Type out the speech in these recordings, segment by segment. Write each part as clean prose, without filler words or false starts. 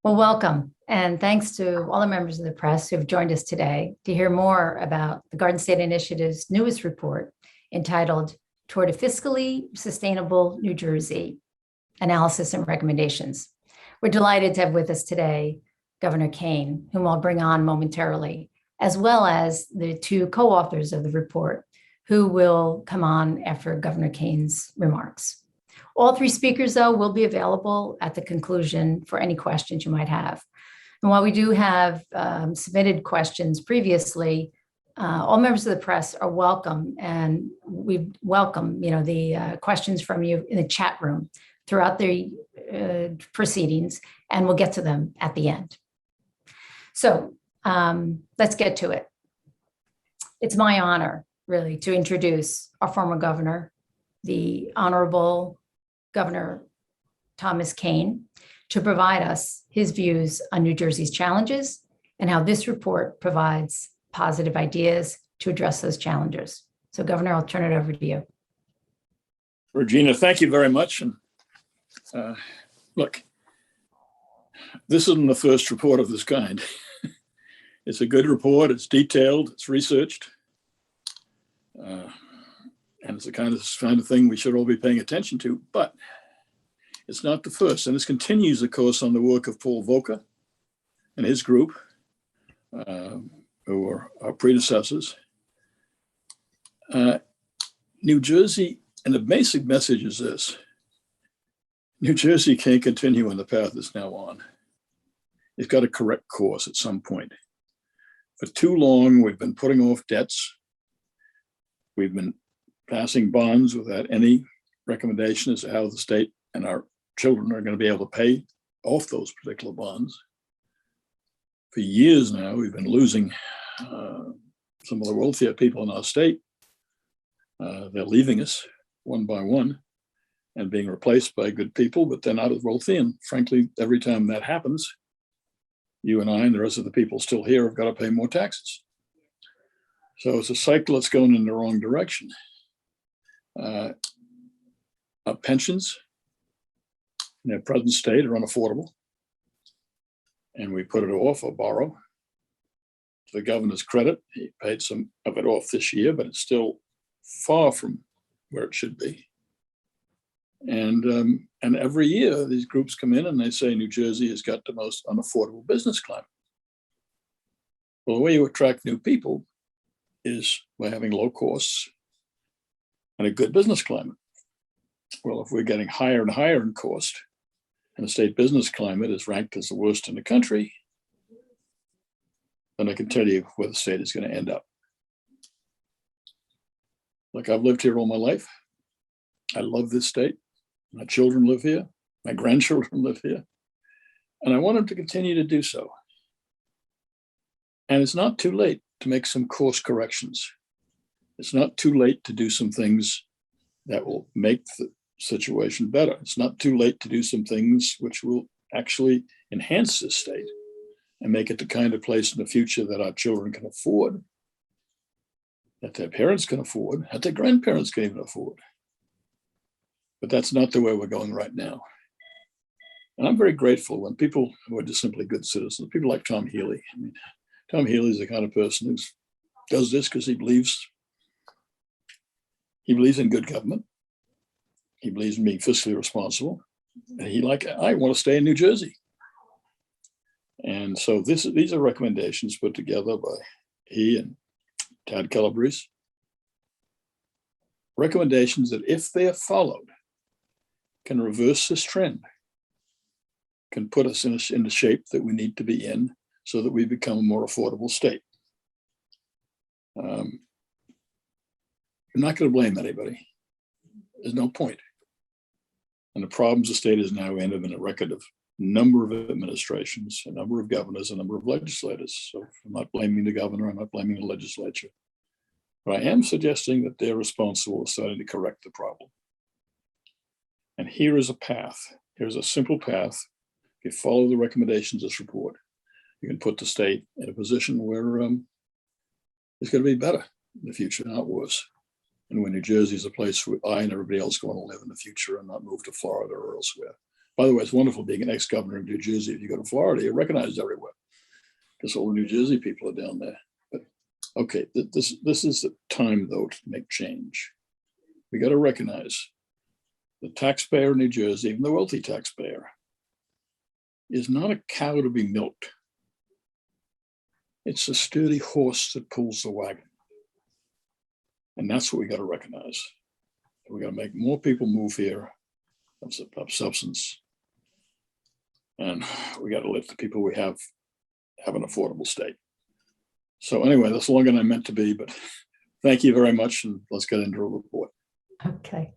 Well, welcome, and thanks to all the members of the press who have joined us today to hear more about the Garden State Initiative's newest report entitled Toward a Fiscally Sustainable New Jersey, Analysis and Recommendations. We're delighted to have with us today Governor Kean, whom I'll bring on momentarily, as well as the two co-authors of the report, who will come on after Governor Kean's remarks. All three speakers, though, will be available at the conclusion for any questions you might have. And while we do have submitted questions previously, all members of the press are welcome, and we welcome, the questions from you in the chat room throughout the proceedings, and we'll get to them at the end. So let's get to it. It's my honor, really, to introduce our former governor, the Honorable Governor Thomas Kean, to provide us his views on New Jersey's challenges and how this report provides positive ideas to address those challenges. So, Governor, I'll turn it over to you. Regina, thank you very much. And look, this isn't the first report of this kind. It's a good report. It's detailed. It's researched. And it's the kind of thing we should all be paying attention to, but it's not the first. And this continues, of course, on the work of Paul Volcker and his group, who are our predecessors. New Jersey, and the basic message is this: New Jersey can't continue on the path it's now on. It's got to correct course at some point. For too long, we've been putting off debts. We've been passing bonds without any recommendation as to how the state and our children are going to be able to pay off those particular bonds. For years now, we've been losing some of the wealthier people in our state. They're leaving us one by one and being replaced by good people, but they're not as wealthy. And frankly, every time that happens, you and I and the rest of the people still here have got to pay more taxes. So it's a cycle that's going in the wrong direction. Our pensions in their present state are unaffordable, and we put it off or borrow. To the governor's credit, he paid some of it off this year, but it's still far from where it should be. And every year, these groups come in and they say New Jersey has got the most unaffordable business climate. Well, the way you attract new people is by having low costs and a good business climate. Well, if we're getting higher and higher in cost, and the state business climate is ranked as the worst in the country, then I can tell you where the state is going to end up. Look, I've lived here all my life. I love this state. My children live here. My grandchildren live here. And I want them to continue to do so. And it's not too late to make some course corrections. It's not too late to do some things that will make the situation better. It's not too late to do some things which will actually enhance this state and make it the kind of place in the future that our children can afford, that their parents can afford, that their grandparents can even afford. But that's not the way we're going right now. And I'm very grateful when people who are just simply good citizens, people like Tom Healey. I mean, Tom Healey is the kind of person who does this because he believes in good government. He believes in being fiscally responsible. And I want to stay in New Jersey. And so these are recommendations put together by he and Thad Calabrese. Recommendations that, if they are followed, can reverse this trend, can put us in the shape that we need to be in so that we become a more affordable state. I'm not going to blame anybody. There's no point. And the problems the state is now in have been a record of a number of administrations, a number of governors, a number of legislators. So I'm not blaming the governor, I'm not blaming the legislature. But I am suggesting that they're responsible for starting to correct the problem. And here is a path. Here's a simple path. If you follow the recommendations of this report, you can put the state in a position where it's going to be better in the future, not worse. And when New Jersey is a place where I and everybody else want to live in the future and not move to Florida or elsewhere. By the way, it's wonderful being an ex-governor in New Jersey. If you go to Florida, you're recognized everywhere because all the New Jersey people are down there. But okay, this is the time, though, to make change. We got to recognize the taxpayer in New Jersey, even the wealthy taxpayer, is not a cow to be milked. It's a sturdy horse that pulls the wagon. And that's what we got to recognize. We got to make more people move here of substance. And we got to let the people we have an affordable state. So anyway, that's longer than I meant to be, but thank you very much. And let's get into a report. Okay.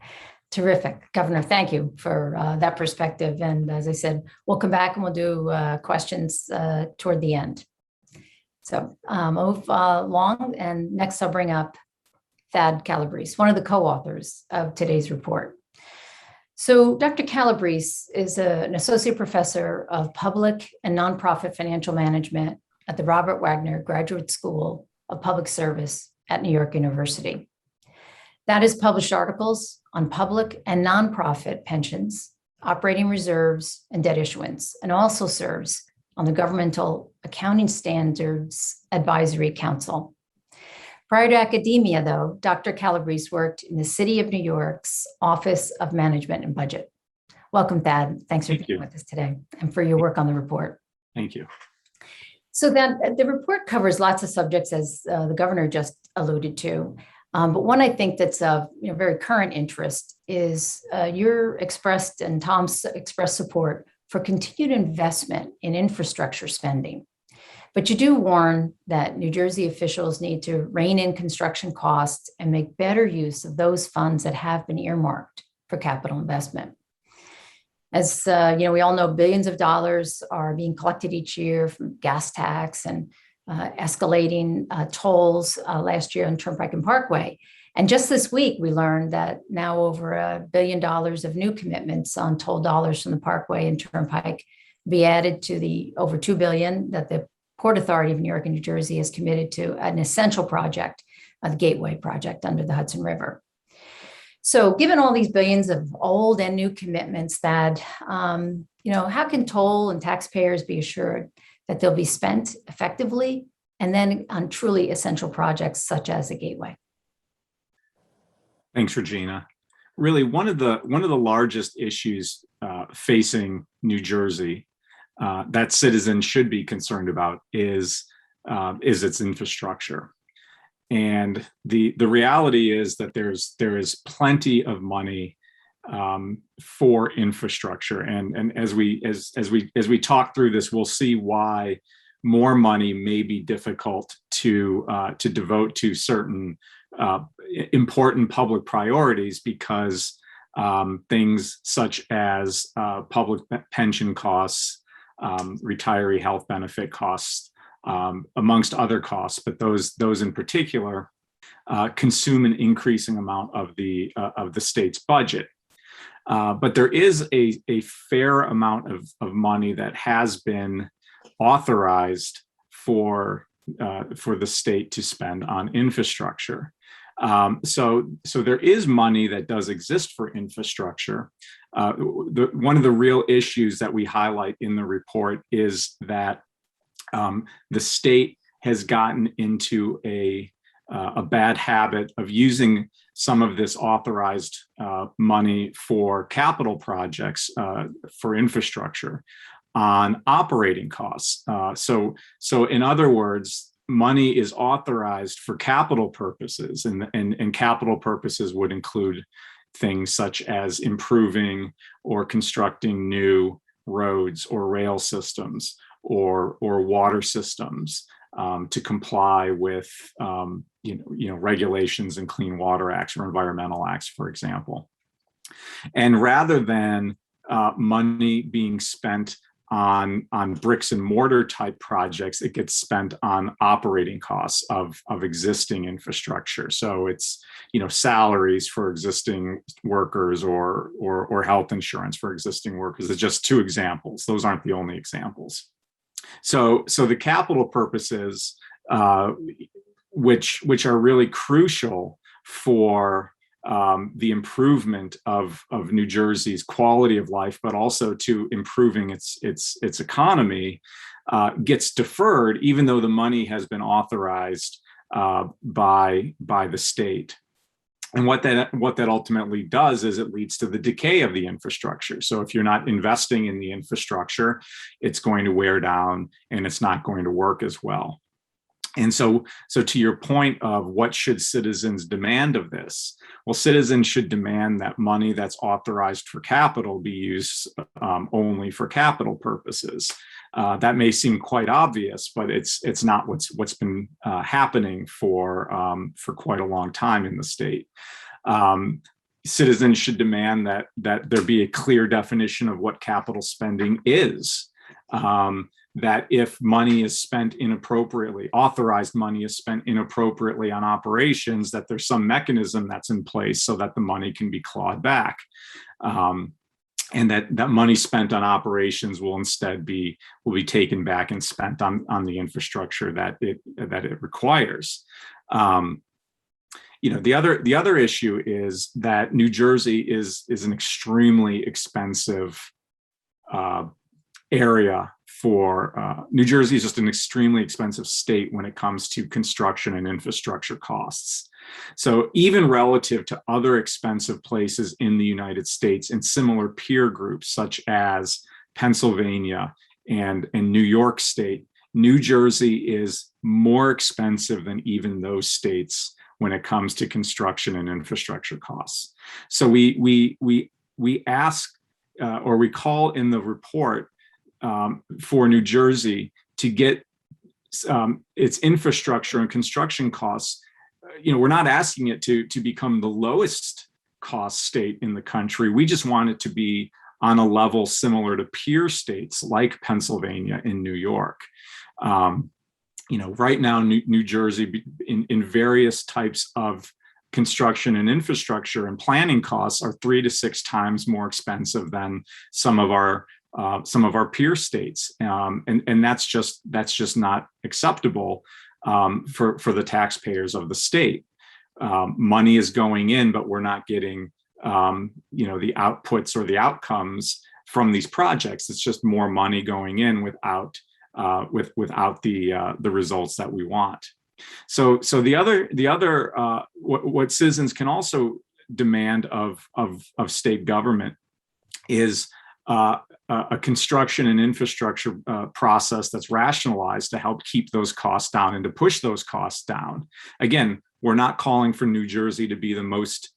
Terrific. Governor, thank you for that perspective. And as I said, we'll come back and we'll do questions toward the end. So move along. And next I'll bring up Thad Calabrese, one of the co-authors of today's report. So Dr. Calabrese is an associate professor of public and nonprofit financial management at the Robert Wagner Graduate School of Public Service at New York University. That has published articles on public and nonprofit pensions, operating reserves, and debt issuance, and also serves on the Governmental Accounting Standards Advisory Council. Prior to academia, though, Dr. Calabrese worked in the City of New York's Office of Management and Budget. Welcome, Thad. Thanks for being with us today and for your work on the report. Thank you. So that the report covers lots of subjects, as the governor just alluded to. But one I think that's of very current interest is your expressed and Tom's expressed support for continued investment in infrastructure spending. But you do warn that New Jersey officials need to rein in construction costs and make better use of those funds that have been earmarked for capital investment. As we all know, billions of dollars are being collected each year from gas tax and escalating tolls last year on Turnpike and Parkway. And just this week, we learned that now over $1 billion of new commitments on toll dollars from the Parkway and Turnpike be added to the over $2 billion that the Port Authority of New York and New Jersey has committed to an essential project, the Gateway project under the Hudson River. So given all these billions of old and new commitments, that, how can toll and taxpayers be assured that they'll be spent effectively and then on truly essential projects such as the Gateway? Thanks, Regina. Really, one of the largest issues facing New Jersey that citizens should be concerned about is its infrastructure. And the reality is that there is plenty of money for infrastructure. And as we talk through this, we'll see why more money may be difficult to devote to certain important public priorities, because things such as public pension costs, retiree health benefit costs, amongst other costs, but those in particular consume an increasing amount of the state's budget. But there is a fair amount of money that has been authorized for the state to spend on infrastructure. So there is money that does exist for infrastructure. One of the real issues that we highlight in the report is that the state has gotten into a bad habit of using some of this authorized money for capital projects for infrastructure on operating costs. So in other words, money is authorized for capital purposes, and capital purposes would include things such as improving or constructing new roads or rail systems or water systems to comply with regulations and Clean Water Acts or environmental acts, for example. And rather than money being spent on bricks and mortar type projects, it gets spent on operating costs of existing infrastructure. So it's salaries for existing workers or health insurance for existing workers. It's just two examples. Those aren't the only examples. So the capital purposes, which are really crucial for the improvement of New Jersey's quality of life, but also to improving its economy, gets deferred, even though the money has been authorized by the state. And what that ultimately does is it leads to the decay of the infrastructure. So if you're not investing in the infrastructure, it's going to wear down and it's not going to work as well. And so to your point of what should citizens demand of this? Well, citizens should demand that money that's authorized for capital be used only for capital purposes. That may seem quite obvious, but it's not what's been happening for quite a long time in the state. Citizens should demand that there be a clear definition of what capital spending is. That if money is spent inappropriately, authorized money is spent inappropriately on operations, that there's some mechanism that's in place so that the money can be clawed back. And that money spent on operations will instead be taken back and spent on the infrastructure that it requires. The other issue is that New Jersey is an extremely expensive area for New Jersey is just an extremely expensive state when it comes to construction and infrastructure costs. So even relative to other expensive places in the United States and similar peer groups such as Pennsylvania and New York State, New Jersey is more expensive than even those states when it comes to construction and infrastructure costs. So we ask or we call in the report for New Jersey to get its infrastructure and construction costs. We're not asking it to become the lowest cost state in the country. We just want it to be on a level similar to peer states like Pennsylvania and New York. Right now, New Jersey in various types of construction and infrastructure and planning costs are 3 to 6 times more expensive than some of our peer states, and that's just not acceptable for the taxpayers of the state. Money is going in, but we're not getting the outputs or the outcomes from these projects. It's just more money going in without the results that we want. So the other what citizens can also demand of state government is a construction and infrastructure process that's rationalized to help keep those costs down and to push those costs down. Again, we're not calling for New Jersey to be the most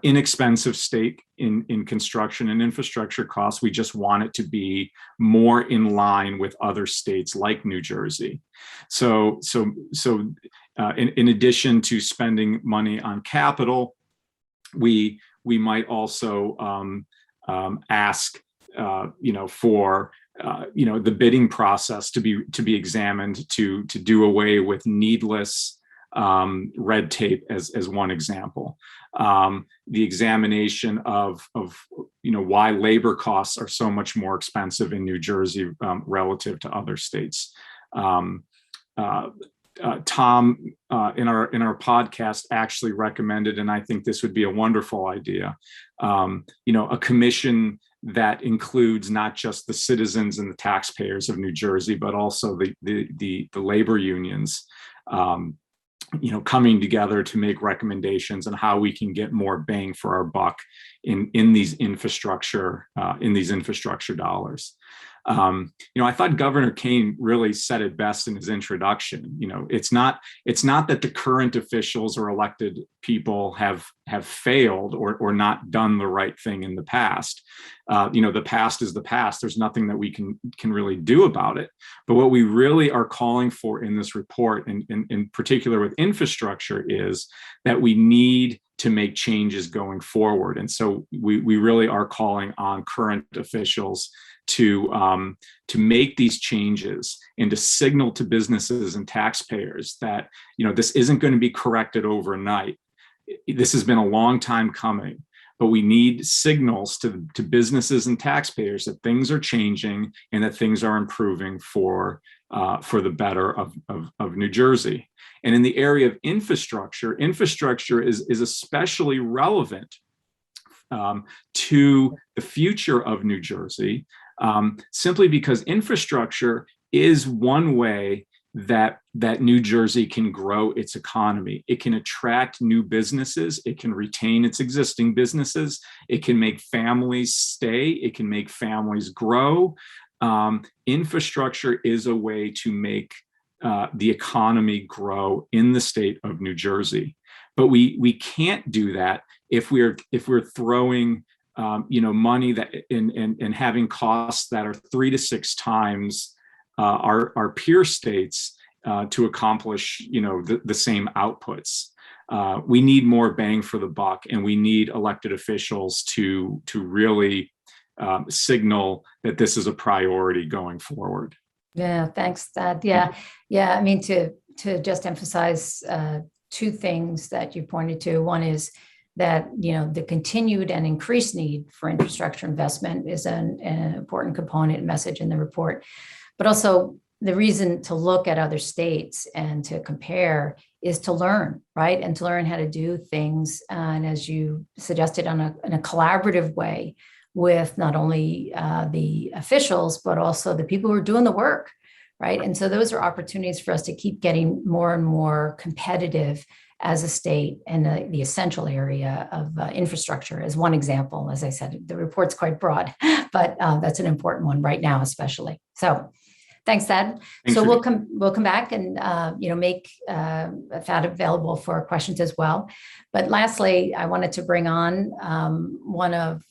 inexpensive state in construction and infrastructure costs. We just want it to be more in line with other states like New Jersey. So in addition to spending money on capital, we might also ask for the bidding process to be examined to do away with needless red tape as one example. The examination of why labor costs are so much more expensive in New Jersey relative to other states. Tom in our podcast actually recommended, and I think this would be a wonderful idea, a commission that includes not just the citizens and the taxpayers of New Jersey, but also the labor unions, coming together to make recommendations on how we can get more bang for our buck in these infrastructure dollars. I thought Governor Kean really said it best in his introduction. It's not that the current officials or elected people have failed or not done the right thing in the past. The past is the past. There's nothing that we can really do about it. But what we really are calling for in this report, and in particular with infrastructure, is that we need to make changes going forward. And so we really are calling on current officials to make these changes and to signal to businesses and taxpayers that this isn't going to be corrected overnight. This has been a long time coming, but we need signals to businesses and taxpayers that things are changing and that things are improving for the better of New Jersey. And in the area of infrastructure is especially relevant to the future of New Jersey, simply because infrastructure is one way that New Jersey can grow its economy. It can attract new businesses. It can retain its existing businesses. It can make families stay. It can make families grow. Infrastructure is a way to make the economy grow in the state of New Jersey. But we can't do that if we're throwing money that and having costs that are 3 to 6 times our peer states to accomplish the same outputs. We need more bang for the buck, and we need elected officials to really signal that this is a priority going forward. Yeah, thanks, Thad. Yeah. I mean, to just emphasize 2 things that you pointed to. One is that the continued and increased need for infrastructure investment is an important component and message in the report. But also the reason to look at other states and to compare is to learn, right? And to learn how to do things. And as you suggested, in a collaborative way with not only the officials, but also the people who are doing the work, right? And so those are opportunities for us to keep getting more and more competitive as a state in the essential area of infrastructure as one example. As I said, the report's quite broad, but that's an important one right now, especially. So thanks, Thad. So we'll come back and make Thad available for questions as well. But lastly, I wanted to bring on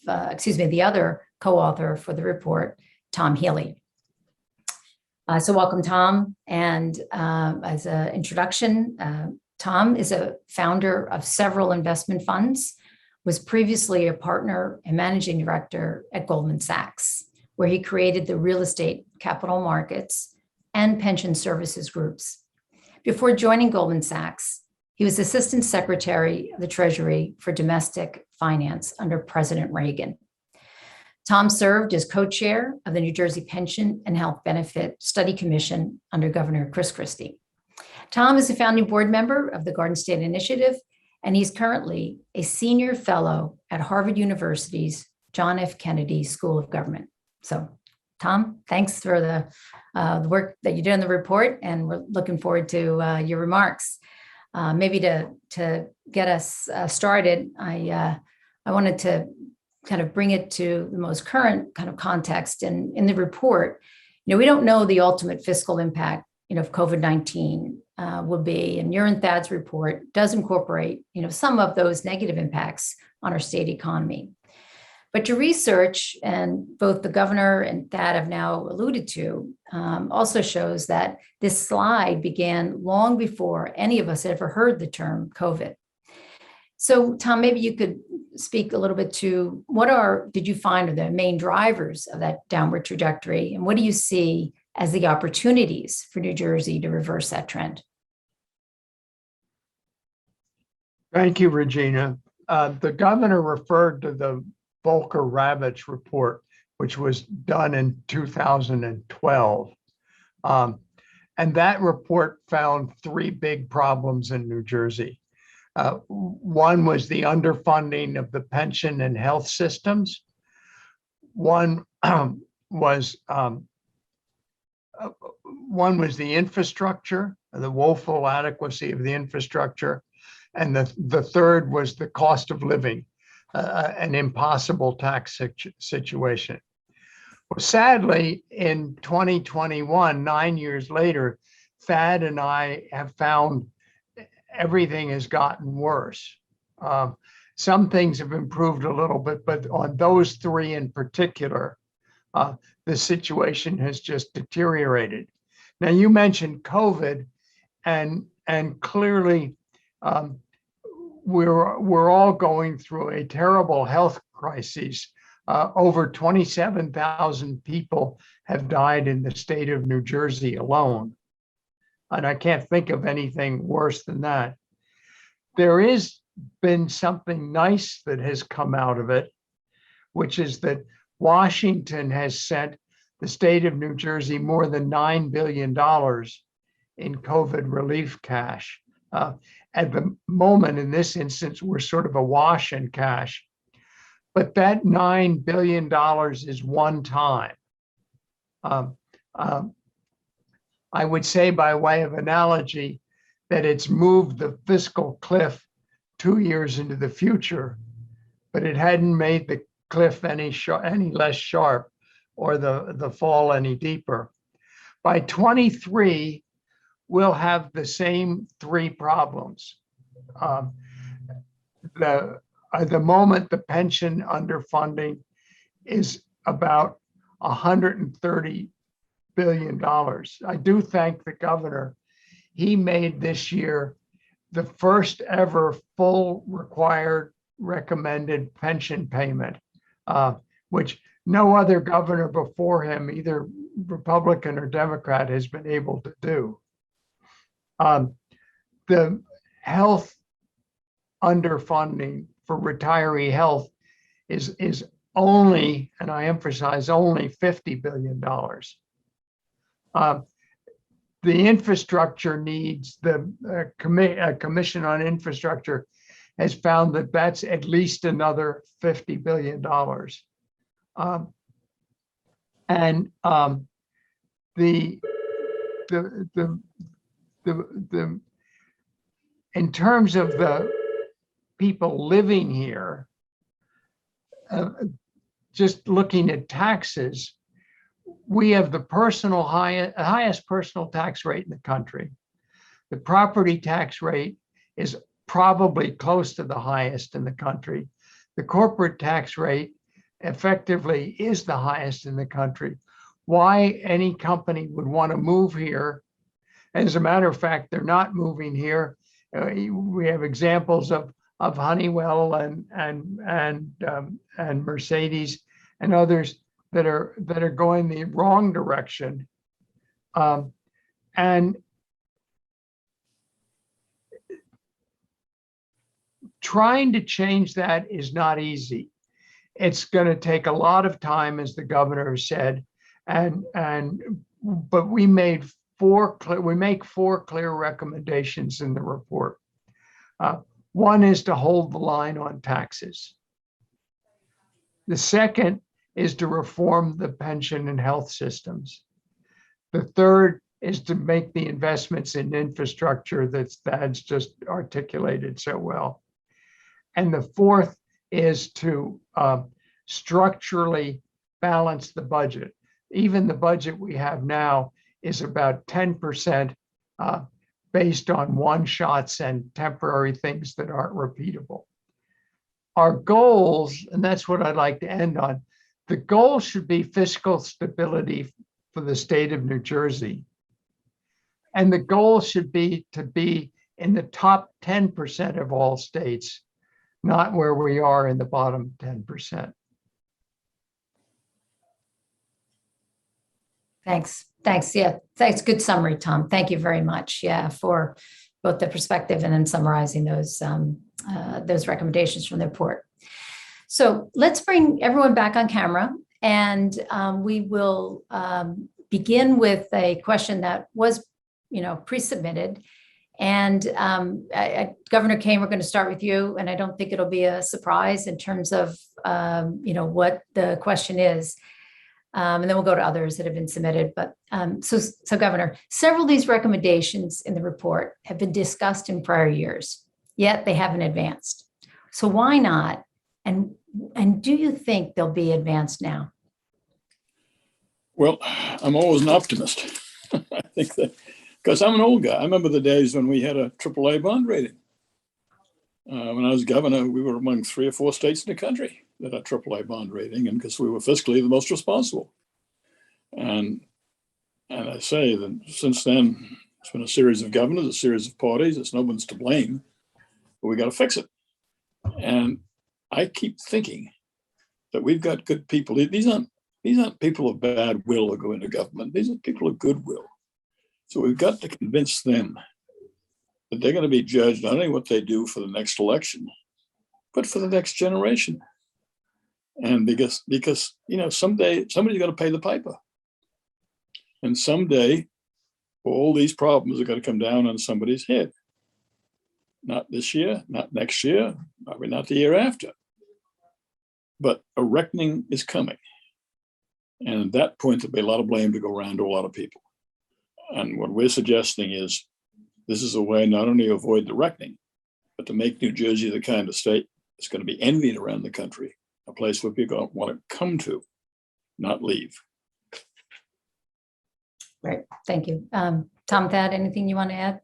the other co-author for the report, Tom Healey. So welcome, Tom. And as an introduction, Tom is a founder of several investment funds, was previously a partner and managing director at Goldman Sachs, where he created the real estate capital markets and pension services groups. Before joining Goldman Sachs, he was Assistant Secretary of the Treasury for Domestic Finance under President Reagan. Tom served as co-chair of the New Jersey Pension and Health Benefit Study Commission under Governor Chris Christie. Tom is a founding board member of the Garden State Initiative, and he's currently a senior fellow at Harvard University's John F. Kennedy School of Government. So, Tom, thanks for the work that you did in the report, and we're looking forward to your remarks. Maybe to get us started, I wanted to kind of bring it to the most current kind of context. And in the report, we don't know the ultimate fiscal impact of COVID-19 will be, and your and Thad's report does incorporate some of those negative impacts on our state economy. But your research, and both the governor and Thad have now alluded to, also shows that this slide began long before any of us ever heard the term COVID. So, Tom, maybe you could speak a little bit to did you find are the main drivers of that downward trajectory, and what do you see as the opportunities for New Jersey to reverse that trend? Thank you, Regina. The governor referred to the Volcker-Ravitch report, which was done in 2012. And that report found 3 big problems in New Jersey. One was the underfunding of the pension and health systems. One was the infrastructure, the woeful adequacy of the infrastructure. And the third was the cost of living, an impossible tax situation. Well, sadly, in 2021, 9 years later, Thad and I have found everything has gotten worse. Some things have improved a little bit, but on those 3 in particular, the situation has just deteriorated. Now, you mentioned COVID, and clearly we're all going through a terrible health crisis. Over 27,000 people have died in the state of New Jersey alone. And I can't think of anything worse than that. There is been something nice that has come out of it, which is that Washington has sent the state of New Jersey more than $9 billion in COVID relief cash. At the moment, in this instance, we're sort of awash in cash. But that $9 billion is one time. I would say, by way of analogy, that it's moved the fiscal cliff 2 years into the future, but it hadn't made the cliff any less sharp or the fall any deeper. By 23, we'll have the same three problems. At the moment, the pension underfunding is about $130 billion. I do thank the governor. He made this year the first ever full required recommended pension payment, which no other governor before him, either Republican or Democrat, has been able to do. The health underfunding for retiree health is only, and I emphasize only, $50 billion. The infrastructure needs, the Commission on Infrastructure has found that that's at least another $50 billion. In terms of the people living here, just looking at taxes, we have the highest personal tax rate in the country. The property tax rate is probably close to the highest in the country. The corporate tax rate effectively is the highest in the country. Why any company would want to move here? As a matter of fact, they're not moving here. We have examples of Honeywell and Mercedes and others that are going the wrong direction, and trying to change that is not easy. It's going to take a lot of time, as the governor said, but we make four clear recommendations in the report. One is to hold the line on taxes. The second is to reform the pension and health systems. The third is to make the investments in infrastructure that Thad's just articulated so well. And the fourth is to structurally balance the budget. Even the budget we have now is about 10% based on one-shots and temporary things that aren't repeatable. Our goals, and that's what I'd like to end on, the goal should be fiscal stability for the state of New Jersey. And the goal should be to be in the top 10% of all states, not where we are in the bottom 10%. Thanks. Yeah, thanks. Good summary, Tom. Thank you very much. Yeah, for both the perspective and then summarizing those recommendations from the report. So let's bring everyone back on camera, and we will begin with a question that was, pre-submitted. And Governor Kean, we're going to start with you, and I don't think it'll be a surprise in terms of what the question is. And then we'll go to others that have been submitted. But so Governor, several of these recommendations in the report have been discussed in prior years, yet they haven't advanced. So why not? And do you think they'll be advanced now? Well, I'm always an optimist. I think that because I'm an old guy. I remember the days when we had a AAA bond rating. When I was governor, we were among 3 or 4 states in the country that had AAA bond rating, and because we were fiscally the most responsible. And I say that since then, it's been a series of governors, a series of parties. It's no one's to blame, but we got to fix it. And I keep thinking that we've got good people. These aren't people of bad will who go into government. These are people of goodwill. So we've got to convince them that they're going to be judged not only what they do for the next election, but for the next generation. And because someday somebody's going to pay the piper. And someday all these problems are going to come down on somebody's head. Not this year, not next year, probably not the year after. But a reckoning is coming. And at that point, there'll be a lot of blame to go around to a lot of people. And what we're suggesting is this is a way not only to avoid the reckoning, but to make New Jersey the kind of state that's going to be envied around the country, a place where people want to come to, not leave. Right. Thank you. Tom, Thad, anything you want to add?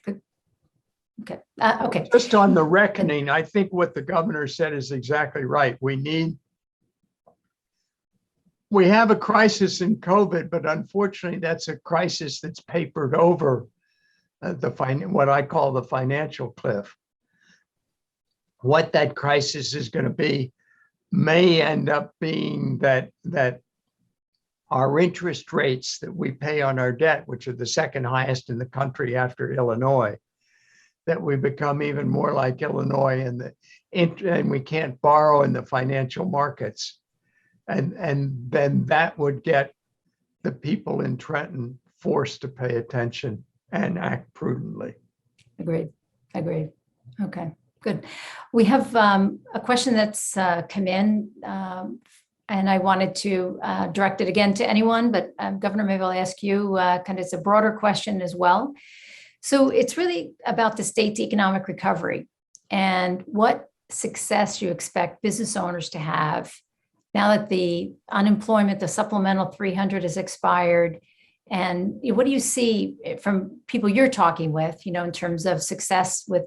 Good. Okay. Okay. Just on the reckoning, I think what the governor said is exactly right. We have a crisis in COVID, but unfortunately, that's a crisis that's papered over what I call the financial cliff. What that crisis is going to be may end up being that our interest rates that we pay on our debt, which are the second highest in the country after Illinois, that we become even more like Illinois, and we can't borrow in the financial markets. And then that would get the people in Trenton forced to pay attention and act prudently. Agreed. Okay, good. We have a question that's come in, and I wanted to direct it again to anyone, but Governor, maybe I'll ask you, it's a broader question as well. So it's really about the state's economic recovery and what success you expect business owners to have now that the unemployment, the supplemental 300 has expired. And what do you see from people you're talking with, in terms of success with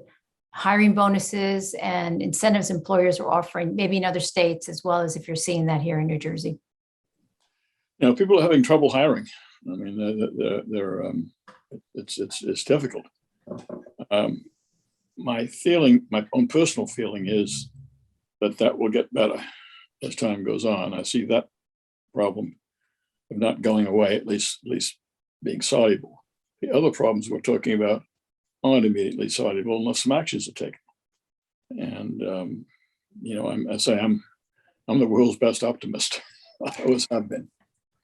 hiring bonuses and incentives employers are offering, maybe in other states, as well as if you're seeing that here in New Jersey? People are having trouble hiring. I mean, it's difficult. My own personal feeling is that will get better as time goes on. I see that problem of not going away, at least being soluble. The other problems we're talking about aren't immediately soluble unless some actions are taken. And I'm the world's best optimist. I always have been.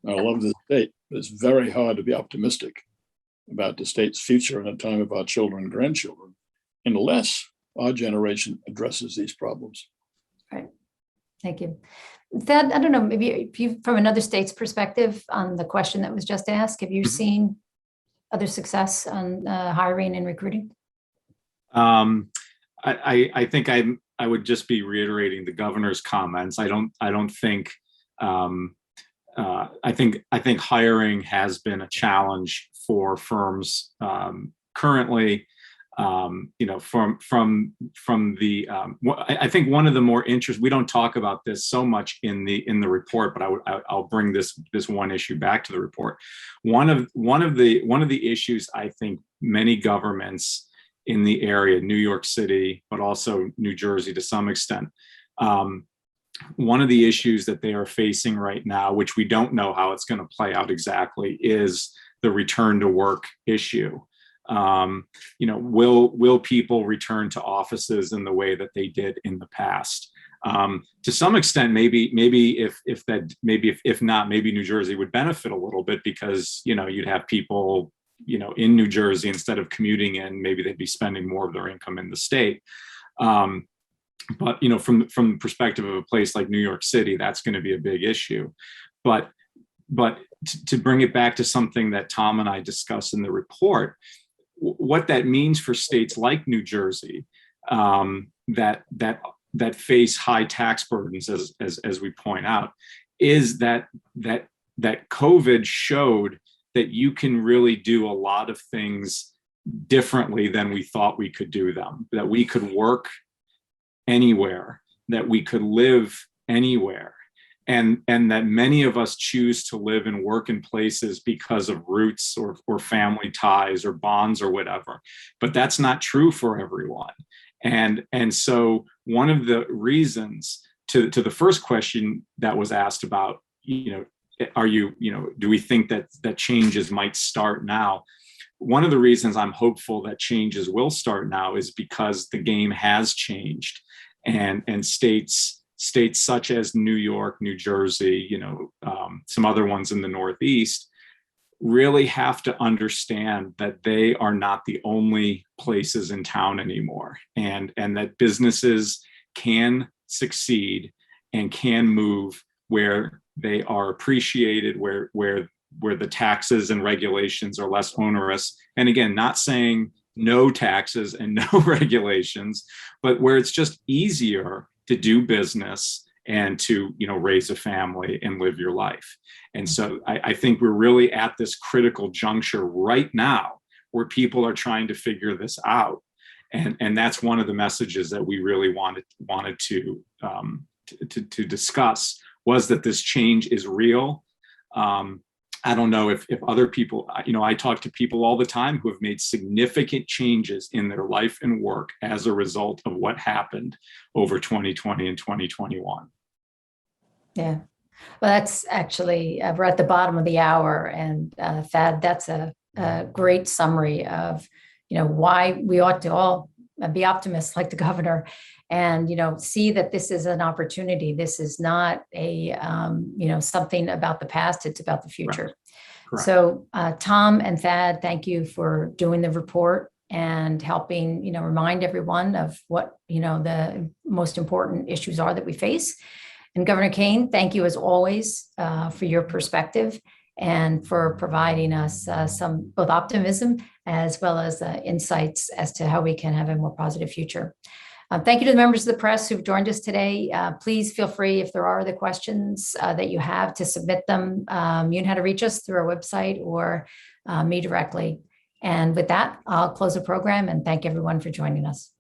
I love this state, but it's very hard to be optimistic about the state's future in a time of our children and grandchildren, unless our generation addresses these problems. Right. Thank you. Thad, I don't know, maybe if you, from another state's perspective on the question that was just asked, have you seen other success on hiring and recruiting? I think I would just be reiterating the governor's comments. I think hiring has been a challenge for firms currently. I think one of the more interesting, we don't talk about this so much in the report, but I'll bring this one issue back to the report. One of the issues I think many governments in the area, New York City, but also New Jersey to some extent, one of the issues that they are facing right now, which we don't know how it's going to play out exactly, is the return to work issue. Will people return to offices in the way that they did in the past? To some extent, maybe if not, maybe New Jersey would benefit a little bit because, you'd have people, in New Jersey instead of commuting in, maybe they'd be spending more of their income in the state. But, from the perspective of a place like New York City, that's going to be a big issue. But to bring it back to something that Tom and I discussed in the report, what that means for states like New Jersey that face high tax burdens, as we point out, is that COVID showed that you can really do a lot of things differently than we thought we could do them, that we could work anywhere, that we could live anywhere. And that many of us choose to live and work in places because of roots or family ties or bonds or whatever. But that's not true for everyone. And so one of the reasons to the first question that was asked about, do we think that changes might start now? one of the reasons I'm hopeful that changes will start now is because the game has changed, and states such as New York, New Jersey, some other ones in the Northeast really have to understand that they are not the only places in town anymore, and that businesses can succeed and can move where they are appreciated, where the taxes and regulations are less onerous. And again, not saying no taxes and no regulations, but where it's just easier to do business and to raise a family and live your life. And so I think we're really at this critical juncture right now where people are trying to figure this out. And that's one of the messages that we really wanted to discuss, was that this change is real. I don't know if other people, I talk to people all the time who have made significant changes in their life and work as a result of what happened over 2020 and 2021. Yeah. Well, that's actually, we're at the bottom of the hour, and Thad, that's a great summary of, why we ought to all be optimists like the governor, and, see that this is an opportunity. This is not a, something about the past, it's about the future. Correct. So Tom and Thad, thank you for doing the report and helping, remind everyone of what, the most important issues are that we face. And Governor Kean, thank you as always for your perspective and for providing us some both optimism as well as insights as to how we can have a more positive future. Thank you to the members of the press who've joined us today. Please feel free, if there are other questions that you have, to submit them. You know how to reach us through our website or me directly. And with that, I'll close the program and thank everyone for joining us.